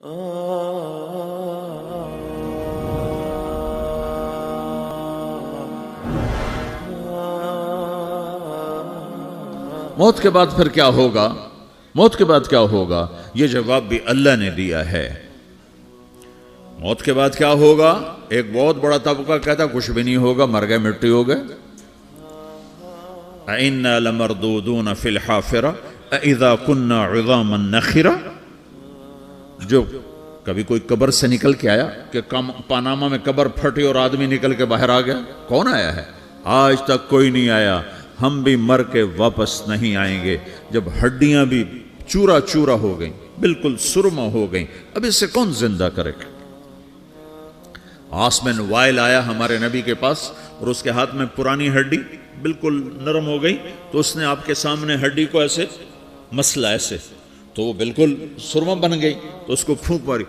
موت کے بعد پھر کیا ہوگا؟ موت کے بعد کیا ہوگا؟ یہ جواب بھی اللہ نے دیا ہے۔ موت کے بعد کیا ہوگا؟ ایک بہت بڑا طبقہ کہتا کچھ بھی نہیں ہوگا، مر گئے، مٹی ہو گئے۔ اِنَّا لَمَرْدُودُونَ فِي الْحَافِرَةِ اِذَا كُنَّا عِظَامًا نَخِرَةً۔ جو کبھی کوئی قبر سے نکل کے آیا کہ پاناما میں قبر پھٹی اور آدمی نکل کے باہر آ گیا؟ کون آیا ہے؟ آج تک کوئی نہیں آیا۔ ہم بھی مر کے واپس نہیں آئیں گے۔ جب ہڈیاں بھی چورا چورا ہو گئیں، بالکل سرما ہو گئیں، اب اسے کون زندہ کرے گا؟ آسمن وائل آیا ہمارے نبی کے پاس اور اس کے ہاتھ میں پرانی ہڈی بالکل نرم ہو گئی، تو اس نے آپ کے سامنے ہڈی کو ایسے مسلا، ایسے تو وہ بالکل سرما بن گئی، تو اس کو پھونک ماری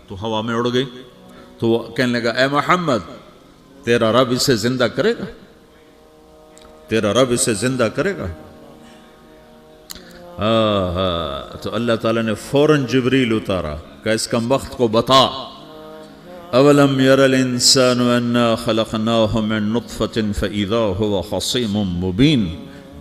تو ہوا میں اڑ گئی۔ تو وہ کہنے لگا اے محمد، تیرا رب اسے زندہ کرے گا؟ تیرا رب اسے زندہ کرے گا؟ تو اللہ تعالیٰ نے فوراً جبریل اتارا کہ اس کمبخت کو بتا، اولم یر الانسان انا خلقناہ من نطفۃ فاذا هو خصیم مبین۔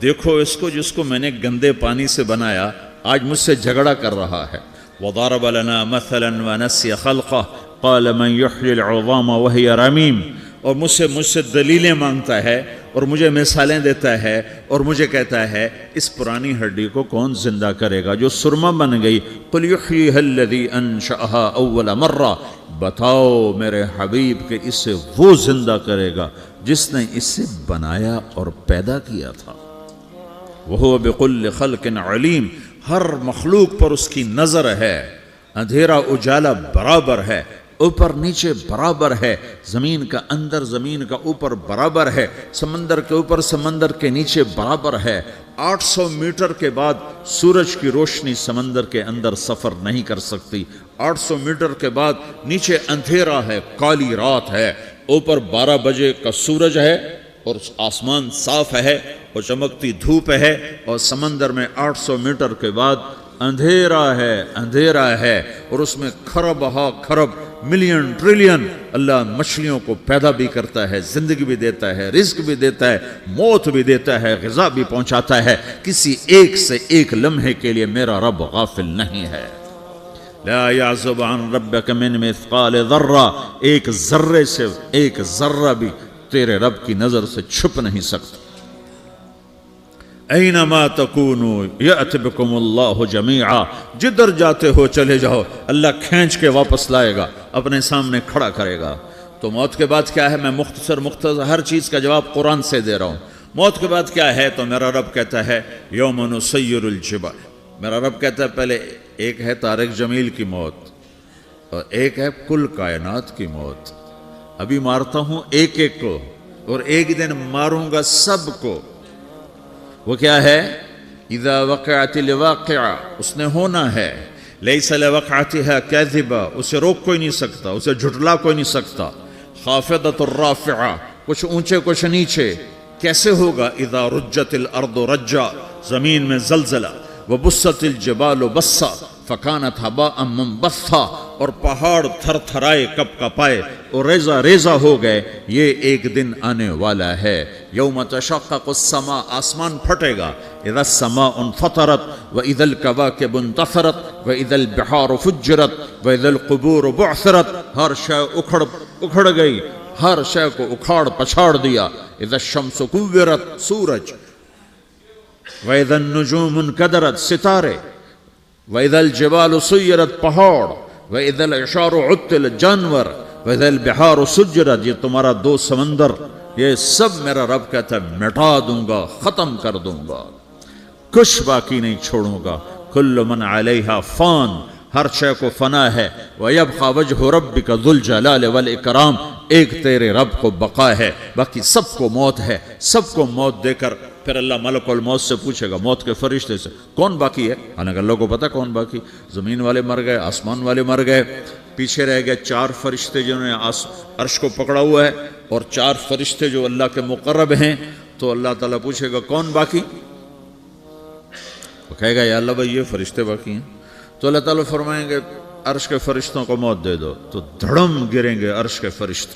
دیکھو اس کو جس کو میں نے گندے پانی سے بنایا، آج مجھ سے جھگڑا کر رہا ہے۔ وضرب لنا مثلا ونسی خلقہ قال من یحیی العظام وہی رمیم۔ اور مجھ سے دلیلیں مانگتا ہے اور مجھے مثالیں دیتا ہے اور مجھے کہتا ہے اس پرانی ہڈی کو کون زندہ کرے گا جو سرما بن گئی؟ قل یحییھا الذی انشأھا اول مرہ۔ بتاؤ میرے حبیب کہ اسے وہ زندہ کرے گا جس نے اسے بنایا اور پیدا کیا تھا۔ وہو بکل خلق علیم۔ ہر مخلوق پر اس کی نظر ہے، اندھیرا اجالا برابر ہے، اوپر نیچے برابر ہے، زمین کا اندر زمین کا اوپر برابر ہے، سمندر کے اوپر سمندر کے نیچے برابر ہے۔ 800 میٹر کے بعد سورج کی روشنی سمندر کے اندر سفر نہیں کر سکتی۔ 800 میٹر کے بعد نیچے اندھیرا ہے، کالی رات ہے، اوپر 12 بجے کا سورج ہے اور آسمان صاف ہے اور چمکتی دھوپ ہے، اور سمندر میں 800 میٹر کے بعد اندھیرا ہے اور اس میں کھرب ہا کھرب ملین ٹریلین اللہ مچھلیوں کو پیدا بھی کرتا ہے، زندگی بھی دیتا ہے، رزق بھی دیتا ہے، موت بھی دیتا ہے، غذا بھی پہنچاتا ہے۔ کسی ایک سے ایک لمحے کے لیے میرا رب غافل نہیں ہے۔ لا يعزب عن ربك من مثقال ذرہ، ایک ذرے سے ایک ذرہ بھی تیرے رب کی نظر سے چھپ نہیں سکتا۔ اینما تکونوا یأت بکم اللہ جمیعا، جدھر جاتے ہو چلے جاؤ، اللہ کھینچ کے واپس لائے گا، اپنے سامنے کھڑا کرے گا۔ تو موت کے بعد کیا ہے؟ میں مختصر ہر چیز کا جواب قرآن سے دے رہا ہوں۔ موت کے بعد کیا ہے؟ تو میرا رب کہتا ہے یوم نسیر الجبال۔ میرا رب کہتا ہے پہلے ایک ہے طارق جمیل کی موت اور ایک ہے کل کائنات کی موت۔ ابھی مارتا ہوں ایک ایک کو اور ایک دن ماروں گا سب کو۔ وہ کیا ہے؟ اذا وقعت الواقعہ، اس نے ہونا ہے۔ لیس لوقعتها کاذبہ، اسے روک کوئی نہیں سکتا، اسے جھٹلا کوئی نہیں سکتا۔ خافضۃ الرافعہ، کچھ اونچے کچھ نیچے۔ کیسے ہوگا؟ اذا رجت الارض رجا، زمین میں زلزلہ۔ وبست الجبال بسا فکانت ہباء منبثا، اور پہاڑ تھر تھرائے کپ کپائے اور ریزہ ریزہ ہو گئے۔ یہ ایک دن آنے والا ہے۔ یوم تشقق السماء، آسمان پھٹے گا۔ اذا السماء انفطرت واذا الكواكب انتثرت واذا البحار فجرت واذا القبور بعثرت، ہر شے اکھڑ گئی، ہر شے کو اکھاڑ پچھاڑ دیا۔ اذا الشمس کورت، سورج۔ وَإِذَا النُّجُومُ انْكَدَرَتْ، ستارے۔ وَإِذَا الْجِبَالُ سُيِّرَتْ، پہاڑ۔ وَإِذَا الْعِشَارُ عُطِّلَتْ، جانور۔ وَإِذَا الْبِحَارُ سُجِّرَتْ، یہ تمہارا دو سمندر، یہ سب میرا رب کہتا ہے مٹا دوں گا، ختم کر دوں گا، کچھ باقی نہیں چھوڑوں گا۔ كُلُّ مَنْ عَلَيْهَا فان، ہر شے کو فنا ہے۔ وَيَبْقَى وَجْهُ رَبِّكَ ذُو الْجَلَالِ وَالْإِكْرَامِ، ایک تیرے رب کو بقا ہے، باقی سب کو موت ہے۔ سب کو موت دے کر پھر اللہ ملک الموت سے پوچھے گا، موت کے فرشتے سے، کون باقی ہے؟ حالانکہ اللہ کو پتا کون باقی۔ زمین والے مر گئے، آسمان والے مر گئے، پیچھے رہ گئے 4 فرشتے جنہوں نے عرش کو پکڑا ہوا ہے، اور 4 فرشتے جو اللہ کے مقرب ہیں۔ تو اللہ تعالیٰ پوچھے گا کون باقی؟ وہ کہے گا یا اللہ بھائی یہ فرشتے باقی ہیں۔ تو اللہ تعالیٰ فرمائیں گے عرش کے فرشتوں کو موت دے دو، تو دھڑم گریں گے عرش کے فرشتے۔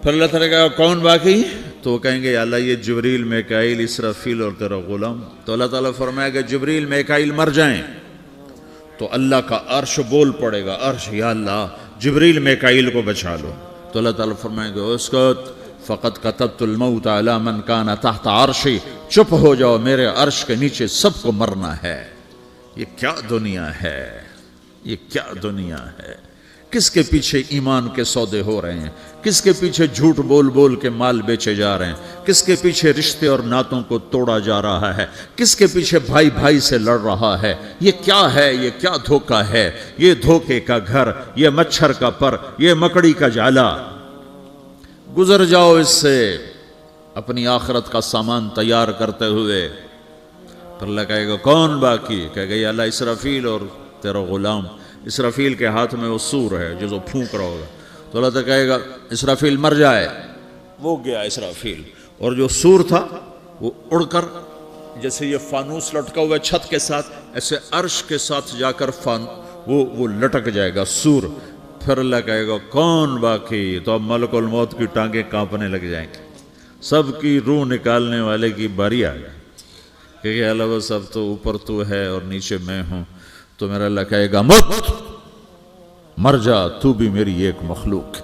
پھر اللہ تعالیٰ کہا کون باقی؟ تو وہ کہیں گے یا اللہ یہ جبریل، میکائیل، اسرافیل اور تیرا غلام۔ تو اللہ تعالیٰ فرمائے گا جبریل، میکائیل مر جائیں، تو اللہ کا عرش بول پڑے گا، عرش یا اللہ جبریل میکائیل کو بچا لو۔ تو اللہ تعالیٰ فرمائے گا اسکت فقط کتبت الموت علی من کان تحت عرشی، چپ ہو جاؤ، میرے عرش کے نیچے سب کو مرنا ہے۔ یہ کیا دنیا ہے، یہ کیا دنیا ہے؟ کس کے پیچھے ایمان کے سودے ہو رہے ہیں، کس کے پیچھے جھوٹ بول بول کے مال بیچے جا رہے ہیں، کس کے پیچھے رشتے اور ناتوں کو توڑا جا رہا ہے، کس کے پیچھے بھائی بھائی سے لڑ رہا ہے۔ یہ کیا ہے، یہ کیا دھوکہ ہے، یہ دھوکے کا گھر، یہ مچھر کا پر، یہ مکڑی کا جالا۔ گزر جاؤ اس سے اپنی آخرت کا سامان تیار کرتے ہوئے۔ پھر اللہ کہے گا کون باقی؟ کہے گا یا اللہ اسرافیل اور تیرا غلام۔ اسرافیل کے ہاتھ میں وہ سور ہے جو پھونک رہا ہوگا، تو اللہ تعالیٰ کہے گا اسرافیل مر جائے، وہ گیا اسرافیل، اور جو سور تھا وہ اڑ کر جیسے یہ فانوس لٹکا ہوا ہے چھت کے ساتھ، ایسے عرش کے ساتھ جا کر وہ لٹک جائے گا سور۔ پھر اللہ کہے گا کون باقی؟ تو اب ملک الموت کی ٹانگیں کانپنے لگ جائیں گے، سب کی روح نکالنے والے کی باری آ گئی، کہ اللہ وہ سب تو اوپر تو ہے اور نیچے میں ہوں۔ تو میرا اللہ کہے گا مت، مر جا، تو بھی میری ایک مخلوق،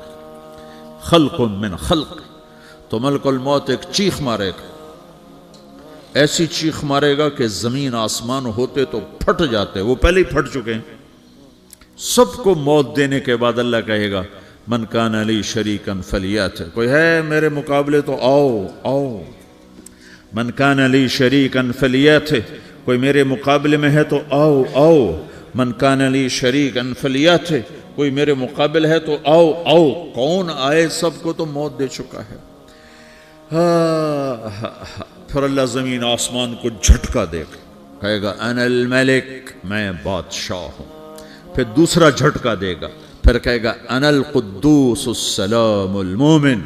خلق من خلق۔ تو ملک الموت ایک چیخ مارے گا، ایسی چیخ مارے گا کہ زمین آسمان ہوتے تو پھٹ جاتے، وہ پہلے ہی پھٹ چکے ہیں۔ سب کو موت دینے کے بعد اللہ کہے گا من کان لی شریکا فلیات، کوئی ہے میرے مقابلے تو آؤ آؤ۔ من کان لی شریکا فلیات، کوئی میرے مقابلے میں ہے تو آؤ آؤ۔ من کان لی شریکا فلیات، کوئی میرے مقابل ہے تو آؤ آؤ۔ کون آئے؟ سب کو تو موت دے چکا ہے۔ پھر اللہ زمین آسمان کو جھٹکا دے گا، کہے گا انا الملک، میں بادشاہ ہوں۔ پھر دوسرا جھٹکا دے گا، پھر کہے گا انا القدوس السلام المومن،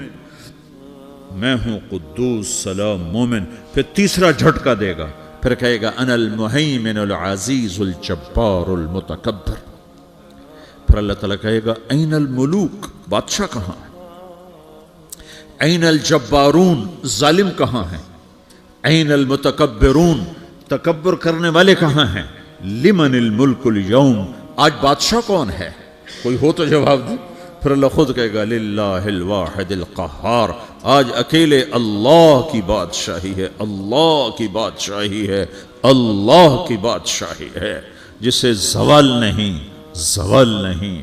میں ہوں قدوس سلام مومن۔ پھر تیسرا جھٹکا دے گا، پھر کہے گا انا المہیمن العزیز الجبار المتکبر۔ پھر اللہ تعالیٰ کہے گا این الملوک، بادشاہ کہاں ہے؟ این الجبارون، ظالم کہاں ہیں؟ این المتکبرون، تکبر کرنے والے کہاں ہیں؟ لمن الملک اليوم، آج بادشاہ کون ہے؟ کوئی ہو تو جواب دے۔ پھر اللہ خود کہے گا للہ الواحد القہار، آج اکیلے اللہ کی بادشاہی ہے، اللہ کی بادشاہی ہے، اللہ کی بادشاہی ہے، جسے زوال نہیں، زوال نہیں۔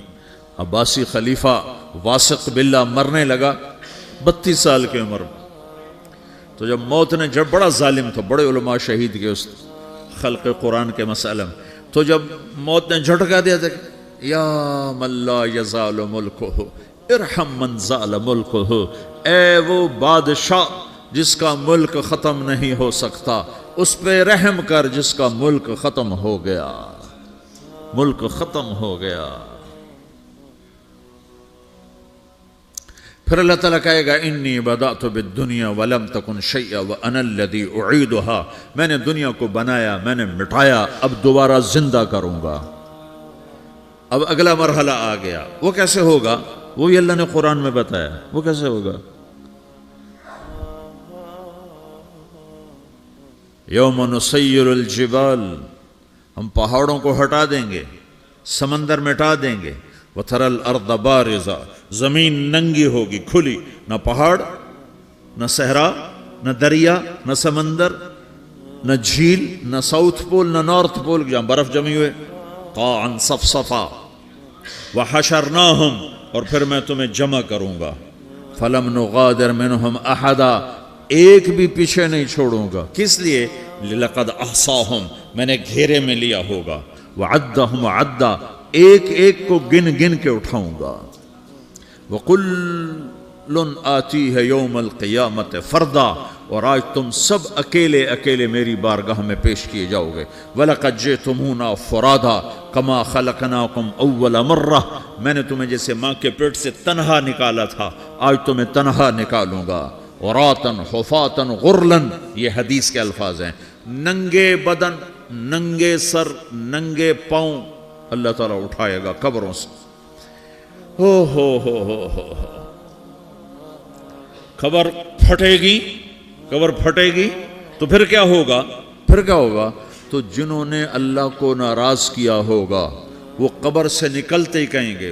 عباسی خلیفہ واثق باللہ مرنے لگا 32 سال کی عمر میں، تو جب موت نے، جب بڑا ظالم تھا، بڑے علماء شہید کے اس خلق قرآن کے مسئلہ میں، تو جب موت نے جھٹکا دیا تھا یا من لا یزال ملکہ ارحم من زال ملکہ، اے وہ بادشاہ جس کا ملک ختم نہیں ہو سکتا، اس پہ رحم کر جس کا ملک ختم ہو گیا، ملک ختم ہو گیا۔ پھر اللہ تعالیٰ کہے گا انی بدأت بالدنیا ولم تکن شیئا وانا الذی اعیدہا، میں نے دنیا کو بنایا، میں نے مٹایا، اب دوبارہ زندہ کروں گا۔ اب اگلا مرحلہ آ گیا، وہ کیسے ہوگا؟ وہی اللہ نے قرآن میں بتایا، وہ کیسے ہوگا؟ یوم نسیر الجبال، ہم پہاڑوں کو ہٹا دیں گے، سمندر مٹا دیں گے، وَتَرَى الْأَرْضَ بَارِزَةً، زمین ننگی ہوگی، کھلی، نہ پہاڑ، نہ صحرا، نہ دریا، نہ سمندر، نہ جھیل، نہ ساؤتھ پول، نہ نارتھ پول جہاں برف جمی ہوئے، قاعًا صفصفا، وحشرناہم، اور پھر میں تمہیں جمع کروں گا، فلم نغادر منہم احدا، ایک بھی پیچھے نہیں چھوڑوں گا، کس لیے؟ لقد احصاہم، میں نے گھیرے میں لیا ہوگا، وعدہم عدا، ایک ایک کو گن گن کے اٹھاؤں گا، وَقُلٌ آتِيهَ يَوْمَ الْقِيَامَةِ فَرْدًا، اور آج تم سب اکیلے اکیلے میری بارگاہ میں پیش کیے جاؤ گے، وَلَقَدْ جِئْتُمُونَا فُرَادًا كَمَا خَلَقْنَاكُمْ أَوَّلَ مَرَّةٍ، میں نے تمہیں جیسے ماں کے پیٹ سے تنہا نکالا تھا، آج تمہیں تنہا نکالوں گا، عُرَاةً حُفَاةً غُرْلًا، یہ حدیث کے الفاظ ہیں، ننگے بدن، ننگے سر، ننگے پاؤں، اللہ تعالیٰ اٹھائے گا قبروں سے. ہو قبر پھٹے گی تو پھر کیا ہوگا؟ تو جنہوں نے اللہ کو ناراض کیا ہوگا وہ قبر سے نکلتے ہی کہیں گے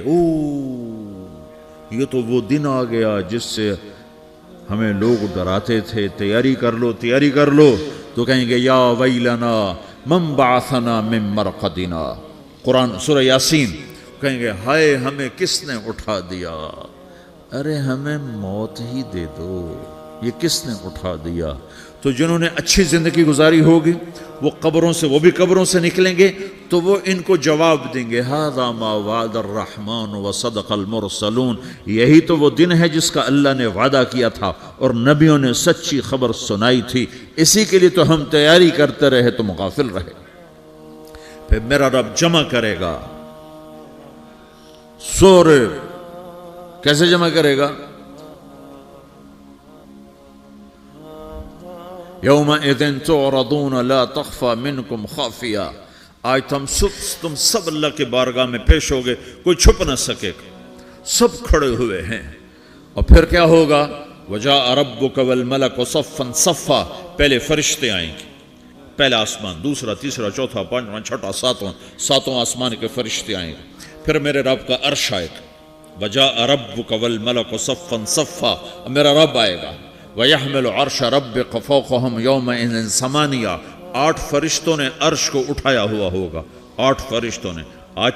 یہ تو وہ دن آ گیا جس سے ہمیں لوگ ڈراتے تھے، تیاری کر لو. تو کہیں گے یا ویلنا من بعثنا من مرقدنا، قرآن سورہ یاسین. کہیں گے ہائے ہمیں کس نے اٹھا دیا، ارے ہمیں موت ہی دے دو، یہ کس نے اٹھا دیا. تو جنہوں نے اچھی زندگی گزاری ہوگی وہ بھی قبروں سے نکلیں گے تو وہ ان کو جواب دیں گے ھذا ما وعد الرحمن وصدق المرسلون، یہی تو وہ دن ہے جس کا اللہ نے وعدہ کیا تھا اور نبیوں نے سچی خبر سنائی تھی، اسی کے لیے تو ہم تیاری کرتے رہے تم غافل رہے. پھر میرا رب جمع کرے گا سورے. کیسے جمع کرے گا؟ یومئذ تعرضون لا تخفى منکم خافیہ. آج تم سب اللہ کے بارگاہ میں پیش ہوگے، کوئی چھپ نہ سکے گا، سب کھڑے ہوئے ہیں. اور پھر کیا ہوگا؟ وجاء ربک والملک صفا صفا. پہلے فرشتے آئیں گے، پہلا آسمان، دوسرا، تیسرا، چوتھا، پانچواں، چھٹا، ساتواں آسمان کے فرشتے آئیں گے. پھر میرے رب کا عرش آئے گا. وجاء ربک والملک صفا صفا، میرا رب آئے گا. وَيَحْمِلُ عَرْشَ رَبِّكَ فَوْقَهُمْ يَوْمَئِذٍ ثَمَانِيَةٌ. 8 فرشتوں نے عرش کو اٹھایا ہوا ہوگا. 8 فرشتوں نے، آج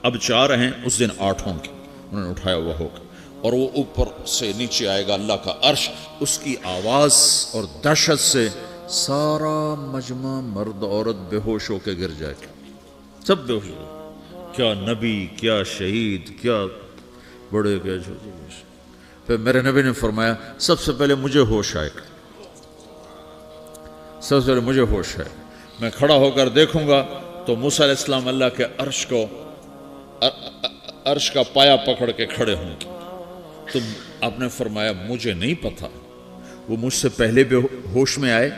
اب 4 ہیں، اس دن 8 ہوں گے، انہوں نے اٹھایا ہوا ہوگا. اور وہ اوپر سے نیچے آئے گا اللہ کا عرش. اس کی آواز اور دہشت سے سارا مجمع مرد عورت بے ہوش ہو کے گر جائے گا، سب بے ہوش ہو. کیا نبی، کیا شہید، کیا بڑے، کیا چھوٹے. پھر میرے نبی نے فرمایا سب سے پہلے مجھے ہوش آئے گا، سب سے پہلے مجھے ہوش ہے. میں کھڑا ہو کر دیکھوں گا تو موسیٰ علیہ السلام اللہ کے عرش کا پایا پکڑ کے کھڑے ہوں گے. تو آپ نے فرمایا مجھے نہیں پتا وہ مجھ سے پہلے بے ہوش میں آئے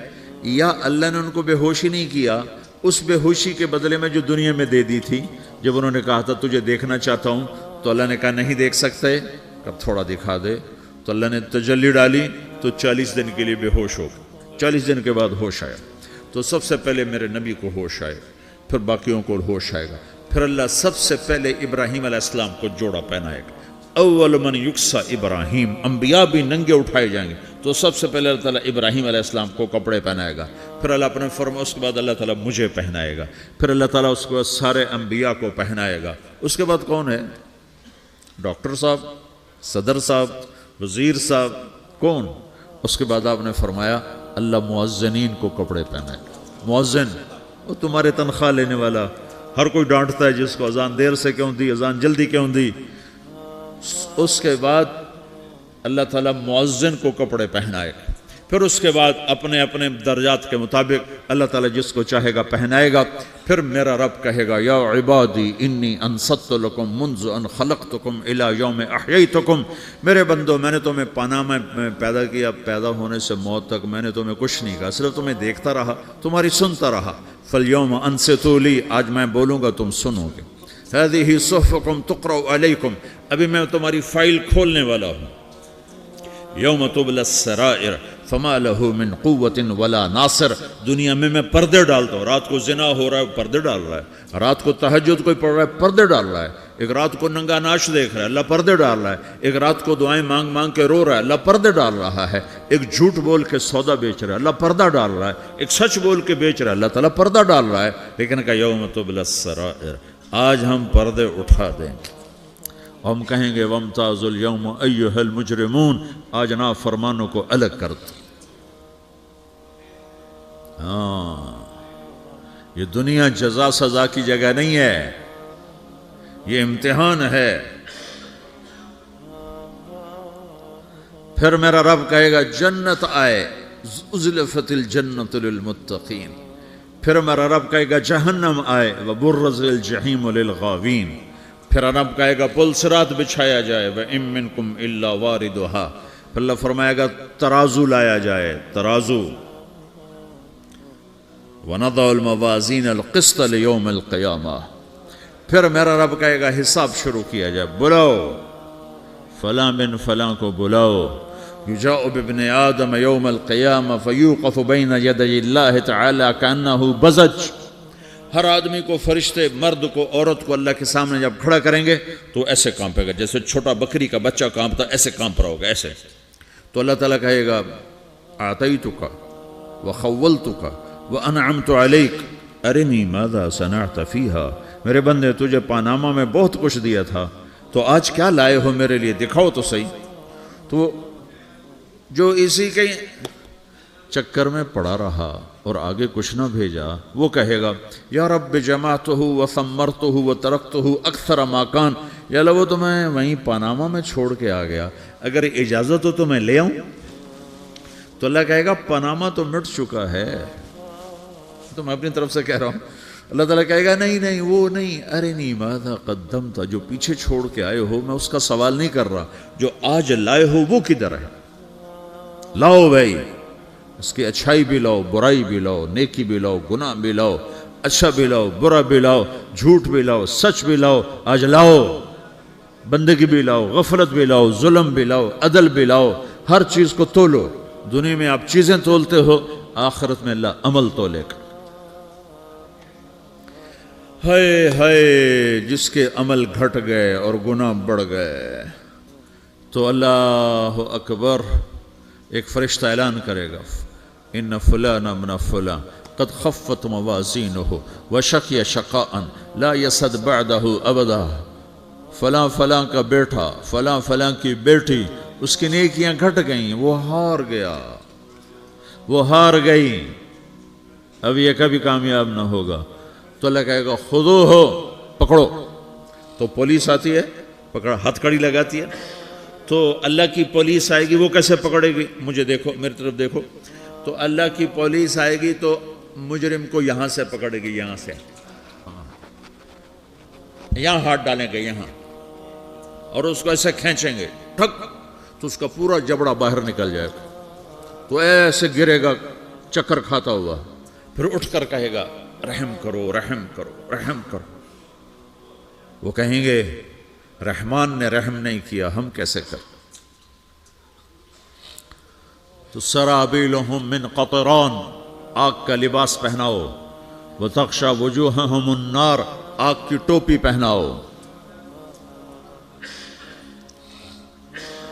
یا اللہ نے ان کو بے ہوشی نہیں کیا، اس بے ہوشی کے بدلے میں جو دنیا میں دے دی تھی. جب انہوں نے کہا تھا تجھے دیکھنا چاہتا ہوں تو اللہ نے کہا نہیں دیکھ سکتے، اب تھوڑا دکھا دے. تو اللہ نے تجلی ڈالی تو 40 دن کے لیے بے ہوش ہو گئے. 40 دن کے بعد ہوش آیا. تو سب سے پہلے میرے نبی کو ہوش آئے، پھر باقیوں کو ہوش آئے گا. پھر اللہ سب سے پہلے ابراہیم علیہ السلام کو جوڑا پہنائے گا. اول من یکسا ابراہیم، انبیاء بھی ننگے اٹھائے جائیں گے تو سب سے پہلے اللہ تعالیٰ ابراہیم علیہ السلام کو کپڑے پہنائے گا. پھر اللہ اپنے فرما، اس کے بعد اللہ تعالیٰ مجھے پہنائے گا. پھر اللہ تعالیٰ اس کے بعد سارے انبیاء کو پہنائے گا. اس کے بعد کون ہے؟ ڈاکٹر صاحب، صدر صاحب، وزیر صاحب، کون؟ اس کے بعد آپ نے فرمایا اللہ مؤذنین کو کپڑے پہنائے گا. مؤذن وہ تمہارے تنخواہ لینے والا، ہر کوئی ڈانٹتا ہے جس کو اذان دیر سے کیوں دی، اذان جلدی کیوں دی. اس کے بعد اللہ تعالیٰ مؤذن کو کپڑے پہنائے گا. پھر اس کے بعد اپنے اپنے درجات کے مطابق اللہ تعالیٰ جس کو چاہے گا پہنائے گا. پھر میرا رب کہے گا یا عبادی انی انصت لکم منذ ان خلقتکم الی یوم احییتکم. میرے بندو، میں نے تمہیں پاناہ میں پیدا کیا، پیدا ہونے سے موت تک میں نے تمہیں کچھ نہیں کہا، صرف تمہیں دیکھتا رہا، تمہاری سنتا رہا. فالیوم انصتوا لی، آج میں بولوں گا تم سنو گے. هذه صحفکم تقرأ علیکم، ابھی میں تمہاری فائل کھولنے والا ہوں. یوم تبلی السرائر فما له من قوت ولا ناصر. دنیا میں پردے ڈالتا ہوں. رات کو زنا ہو رہا ہے، پردے ڈال رہا ہے. رات کو تہجد کوئی پڑھ رہا ہے، پردے ڈال رہا ہے. ایک رات کو ننگا ناچ دیکھ رہا ہے، اللہ پردے ڈال رہا ہے. ایک رات کو دعائیں مانگ مانگ کے رو رہا ہے، اللہ پردے ڈال رہا ہے. ایک جھوٹ بول کے سودا بیچ رہا ہے، اللہ پردہ ڈال رہا ہے. ایک سچ بول کے بیچ رہا ہے، اللہ تعالیٰ پردہ ڈال رہا ہے. لیکن کہ یوم تبلی السرائر، آج ہم پردے اٹھا دیں گے. ہم کہیں گے وامتازوا اليوم ایھا المجرمون، آج نافرمانوں کو الگ کر دو. یہ دنیا جزا سزا کی جگہ نہیں ہے، یہ امتحان ہے. پھر میرا رب کہے گا جنت آئے، ازلفت الجنت للمتقین. پھر میرا رب کہے گا جہنم آئے، وبرز الجحیم للغاوین. پھر رب کہے گا پل صراط بچھایا جائے، وَإِن مِّنكُمْ إِلَّا وَارِدُهَا. پھر اللہ فرمائے گا ترازو لایا جائے، ترازو. وَنَضَعُ الْمَوَازِينَ الْقِسْطَ لِيَوْمِ الْقِيَامَةِ. پھر میرا رب کہے گا حساب شروع کیا جائے، بلاؤ فلاں بن فلاں کو بلاؤ، یجاء بابن آدم یوم القیامہ فیوقف بین یدی اللہ تعالی کانہ بزج۔ ہر آدمی کو، فرشتے، مرد کو، عورت کو اللہ کے سامنے جب کھڑا کریں گے تو ایسے کانپے گا جیسے چھوٹا بکری کا بچہ کانپتا، ایسے کانپ رہا ہوگا ایسے۔ تو اللہ تعالیٰ کہے گا اعطیتک وخولتک وانعمت علیک ارنی ماذا صنعت فیہا، میرے بندے تجھے پاناما میں بہت کچھ دیا تھا، تو آج کیا لائے ہو میرے لیے، دکھاؤ تو صحیح۔ تو جو اسی کے چکر میں پڑا رہا اور آگے کچھ نہ بھیجا، وہ کہے گا یا رب جمعتہ وثمرتہ وترکتہ اکثر ما کان، یا اللہ وہ تو میں وہیں پاناما میں چھوڑ کے آ گیا، اگر اجازت ہو تو میں لے آؤں؟ تو اللہ کہے گا پاناما تو مٹ چکا ہے، تو میں اپنی طرف سے کہہ رہا ہوں۔ اللہ تعالیٰ کہے گا نہیں نہیں وہ نہیں، ارنی ماذا قدمت، جو پیچھے چھوڑ کے آئے ہو میں اس کا سوال نہیں کر رہا، جو آج لائے ہو وہ کدھر ہے، لاؤ بھائی، اس کی اچھائی بھی لاؤ، برائی بھی لاؤ، نیکی بھی لاؤ، گناہ بھی لاؤ، اچھا بھی لاؤ، برا بھی لاؤ، جھوٹ بھی لاؤ، سچ بھی لاؤ، آج لاؤ، بندگی بھی لاؤ، غفلت بھی لاؤ، ظلم بھی لاؤ، عدل بھی لاؤ، ہر چیز کو تولو۔ دنیا میں آپ چیزیں تولتے ہو، آخرت میں اللہ عمل تولے گا۔ ہائے ہائے جس کے عمل گھٹ گئے اور گناہ بڑھ گئے، تو اللہ اکبر، ایک فرشتہ اعلان کرے گا ان فلان من فلان قد خفت موازینہ وشقی شقاء لا یسد بعدہ ابدا، فلاں فلاں کا بیٹا، فلاں فلاں کی بیٹی، اس کی نیکیاں گھٹ گئیں، وہ ہار گیا، وہ ہار گئی، اب یہ کبھی کامیاب نہ ہوگا۔ تو اللہ کہے گا خودو ہو، پکڑو۔ تو پولیس آتی ہے، پکڑا، ہتھ کڑی لگاتی ہے، تو اللہ کی پولیس آئے گی، وہ کیسے پکڑے گی؟ مجھے دیکھو، میری طرف دیکھو۔ تو اللہ کی پولیس آئے گی تو مجرم کو یہاں سے پکڑے گی، یہاں سے، یہاں ہاتھ ڈالیں گے یہاں، اور اس کو ایسے کھینچیں گے، ٹھک، تو اس کا پورا جبڑا باہر نکل جائے گا، تو ایسے گرے گا چکر کھاتا ہوا، پھر اٹھ کر کہے گا رحم کرو، رحم کرو، رحم کرو۔ وہ کہیں گے رحمان نے رحم نہیں کیا، ہم کیسے کر؟ تو سرابیلہم من قطران، آگ کا لباس پہناؤ، وتغشی وجوہہم النار، آگ کی ٹوپی پہناؤ۔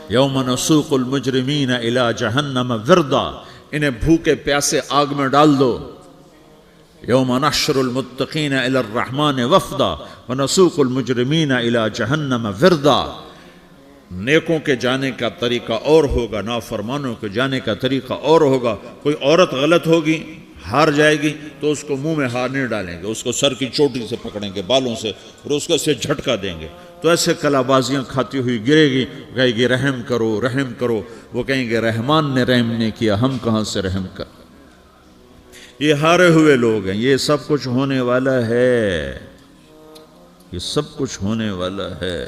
یوم نسوق المجرمین الی جہنم وردا، انہیں بھوکے پیاسے آگ میں ڈال دو۔ یوم نحشر المتقین الی الرحمن وفدا ونسوق المجرمین الی جہنم وردا، نیکوں کے جانے کا طریقہ اور ہوگا، نافرمانوں کے جانے کا طریقہ اور ہوگا۔ کوئی عورت غلط ہوگی، ہار جائے گی، تو اس کو منہ میں ہار نہیں ڈالیں گے، اس کو سر کی چوٹی سے پکڑیں گے، بالوں سے، اور اس کو سے جھٹکا دیں گے، تو ایسے کلا بازیاں کھاتی ہوئی گرے گی، کہے گی رحم کرو، رحم کرو۔ وہ کہیں گے رحمان نے رحم نہیں کیا، ہم کہاں سے رحم کر؟ یہ ہارے ہوئے لوگ ہیں، یہ سب کچھ ہونے والا ہے، یہ سب کچھ ہونے والا ہے۔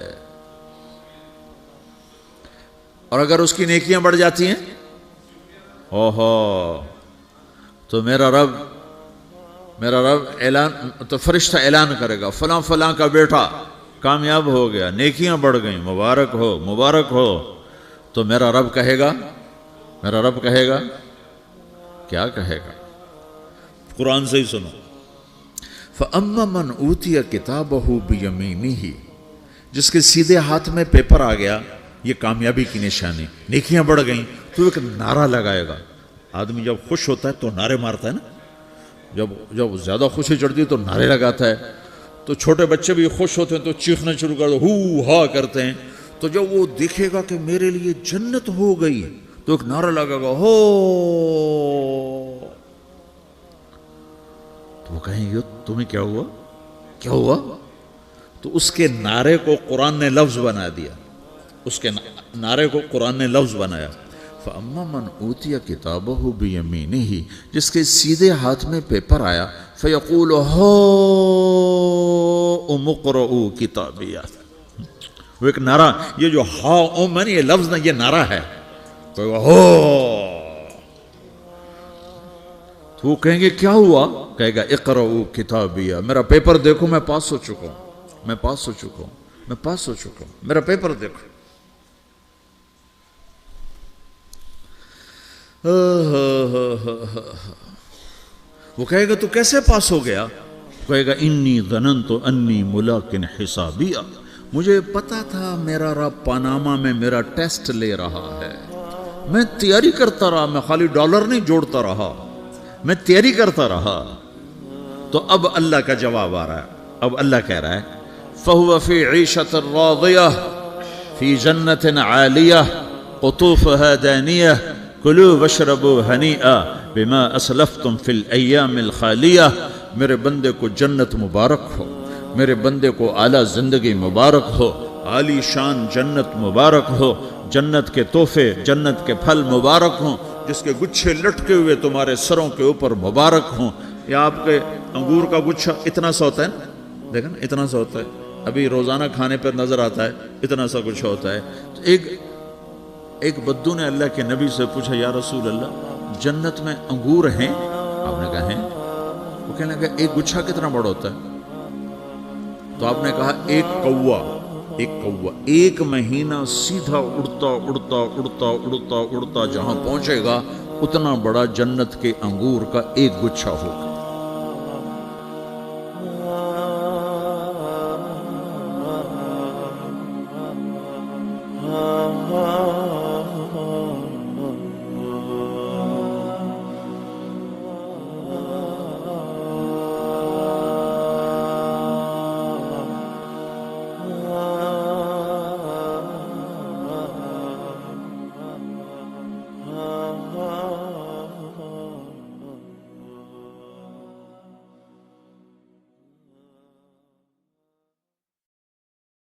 اور اگر اس کی نیکیاں بڑھ جاتی ہیں، اوہو، تو میرا رب اعلان، تو فرشتہ اعلان کرے گا فلاں فلاں کا بیٹا کامیاب ہو گیا، نیکیاں بڑھ گئیں، مبارک ہو، مبارک ہو۔ تو میرا رب کہے گا کیا کہے گا؟ قرآن سے ہی سنو۔ فَأَمَّا مَنْ أُوتِيَ كِتَابَهُ بِيَمِينِهِ، جس کے سیدھے ہاتھ میں پیپر آ گیا، یہ کامیابی کی نشانی، نیکیاں بڑھ گئیں، تو ایک نعرہ لگائے گا۔ آدمی جب خوش ہوتا ہے تو نعرے مارتا ہے نا، جب زیادہ خوشی چڑھتی ہے تو نعرے لگاتا ہے۔ تو چھوٹے بچے بھی خوش ہوتے ہیں تو چیخنا شروع کر دو، ہو ہا کرتے ہیں۔ تو جب وہ دیکھے گا کہ میرے لیے جنت ہو گئی، تو ایک نعرہ لگے گا، ہو، تو وہ کہیں گے تمہیں کیا ہوا، کیا ہوا؟ تو اس کے نعرے کو قرآن نے لفظ بنا دیا، اس کے نعرے کو قرآن نے لفظ بنایا۔ فَأَمَّا مَنْ أُوتِيَ كِتَابَهُ بِيَمِينِهِ، جس کے سیدھے ہاتھ میں پیپر آیا، فَيَقُولُ هَاؤْمُ اقْرَءُوا كِتَابِيَهْ، وہ ایک نعرہ، یہ جو ہاؤم ہے نا، یہ لفظ نہ، یہ نعرہ ہے، تو ہو، تو وہ کہیں گے کیا ہوا؟ کہے گا اقرؤوا کتابیہ، میرا پیپر دیکھو، میں پاس ہو چکا ہوں، میں پاس ہو چکا ہوں، میں پاس ہو چکا ہوں، میرا پیپر دیکھو۔ وہ کہے گا تو کیسے پاس ہو گیا؟ کہے گا انی ظننت انی ملاقٍ حسابیہ، مجھے پتا تھا میرا رب پاناما میں میرا ٹیسٹ لے رہا ہے، میں تیاری کرتا رہا، میں خالی ڈالر نہیں جوڑتا رہا، میں تیاری کرتا رہا۔ تو اب اللہ کا جواب آ رہا ہے، اب اللہ کہہ رہا ہے فَهُوَ فِي عِيشَةٍ رَاضِيَةٍ فِي جَنَّةٍ عَالِيَةٍ قُطُوفُهَا دَانِيَةٌ کلوا واشربوا ہنیئا بما اسلفتم فی الایام الخالیہ۔ میرے بندے کو جنت مبارک ہو، میرے بندے کو اعلیٰ زندگی مبارک ہو، عالی شان جنت مبارک ہو، جنت کے تحفے، جنت کے پھل مبارک ہوں، جس کے گچھے لٹکے ہوئے تمہارے سروں کے اوپر مبارک ہوں۔ یا آپ کے انگور کا گچھا اتنا سا ہوتا ہے نا، دیکھیں نا اتنا سا ہوتا ہے، ابھی روزانہ کھانے پر نظر آتا ہے، اتنا سا گچھا ہوتا ہے۔ تو ایک بدو نے اللہ کے نبی سے پوچھا یا رسول اللہ جنت میں انگور ہیں؟ آپ نے کہا ہیں۔ وہ کہنے لگا ایک گچھا کتنا بڑا ہوتا ہے؟ تو آپ نے کہا ایک کوا ایک مہینہ سیدھا اڑتا اڑتا اڑتا اڑتا اڑتا جہاں پہنچے گا اتنا بڑا جنت کے انگور کا ایک گچھا ہوگا۔